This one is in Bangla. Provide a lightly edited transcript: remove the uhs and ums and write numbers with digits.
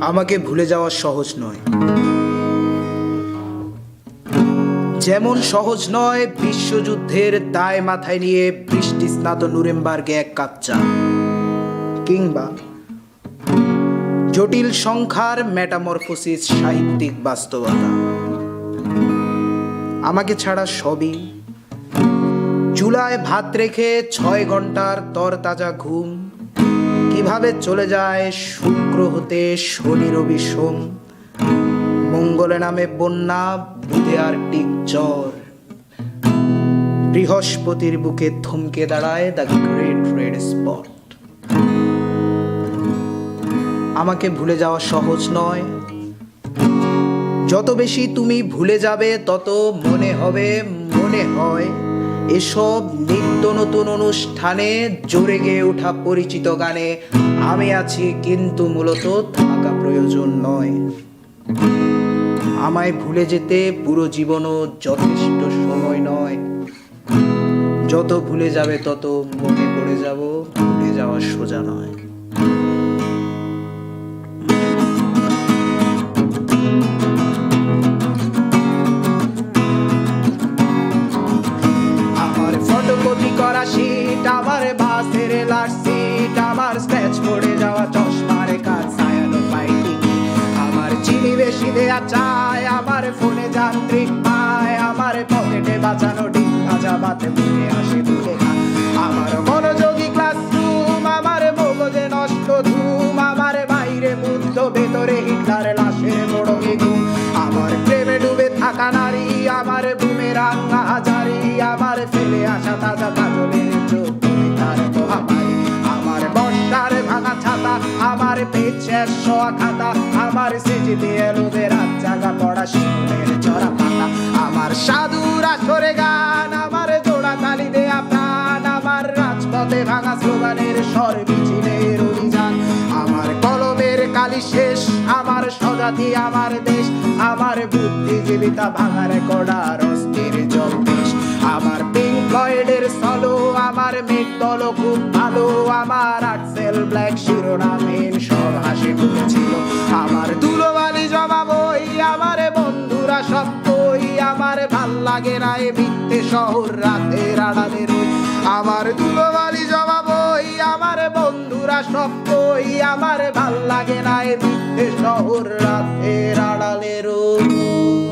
আমাকে ভুলে যাওয়া সহজ নয়, যেমন সহজ নয় বিশ্বযুদ্ধের দায় মাথায় নিয়ে বৃষ্টি স্নাত নুরেমবার্গে এক কাপ চা, কিংবা জটিল সংখ্যার মেটামরফোসিস সাহিত্যিক বাস্তবতা। আমাকে ছাড়া সবই, চুলায় ভাত রেখে 6 ঘন্টার তরতাজা ঘুম, কিভাবে চলে যায় শুক্র হতে শনি রবি সোম, মঙ্গলে নামে বন্যা, বুধে আর্কটিক জ্বর, বৃহস্পতির বুকে থমকে দাঁড়ায় দ্য গ্রেট রেড স্পট। আমাকে ভুলে যাওয়া সহজ নয়, যত বেশি তুমি ভুলে যাবে তত মনে হয় এসব নিত্য নতুন অনুষ্ঠানে জোরে গেয়ে ওঠা পরিচিত গানে আমি আছি, কিন্তু মূলত থাকা প্রয়োজন নয়। আমায় ভুলে যেতে পুরো জীবনও যথেষ্ট সময় নয়, যত ভুলে যাবে তত মনে পড়ে যাব, ভুলে যাওয়া সোজা নয়। আমার ফটোকপি করা শীট, আমার বাসের লাস্ট সিট, আমার স্ক্র্যাচ পড়ে যাওয়া চশমার কাজ সায়ানো ফাইটিং, আমার চিনি বেশি দেয়া চায়, আমার ফোনে যান্ত্রিক পায়, আমার পকেটে বাঁচানো ডিম ভাজা বাতে বুকে আসে ভুলে না, আমার মনোযোগী ক্লাসরুম, আমার মগজে নষ্ট ধুম, আমার বাইরে বুদ্ধ ভেতরে হিটলার লাশের মোড়কে ঘুম, আমার প্রেমে ডুবে থাকা নারী, আমার বুমেরাং হাজারি, আমার ফেলে আসা তাজা কাজলের চোখ তার মহামারী, আমার বর্ষার ভাঙা ছাতা, আমার পেট শেষ শোয়া খাতা, আমার সেজিতে এলোদের রাত জাগা পড়া শিশুদের চড়া পাতা, আমার সাধুর আসরে গান, আমার জোড়া তালি দেয়া প্রাণ, আমার রাজপথে ভাঙা স্লোগানের স্বর মিছিলের অভিযান, আমার কলমের কালি শেষ, আমার স্বজাতি আমার দেশ, আমার বুদ্ধিজীবিতা ভাঙা রেকর্ডার অস্থির জলদেশ, আমার পিঙ্ক ফ্লয়েডের সলো, আমার মেঘ দল খুব ভালো, আমার আর্টসেল ব্ল্যাক শিরোনামহীন সব হাসি ফুটেছিল, আমার ধুলোবালি জমা বই, আমার বন্ধুরা সব কই, আমার ভাল লাগে না এ মিথ্যে শহর রাতের আড়ালে রই, আমার ধুলোবালি জমা বই, আমার বন্ধুরা সব কই, আমার ভাল লাগে না এ মিথ্যে শহর রাতের আড়ালে রই।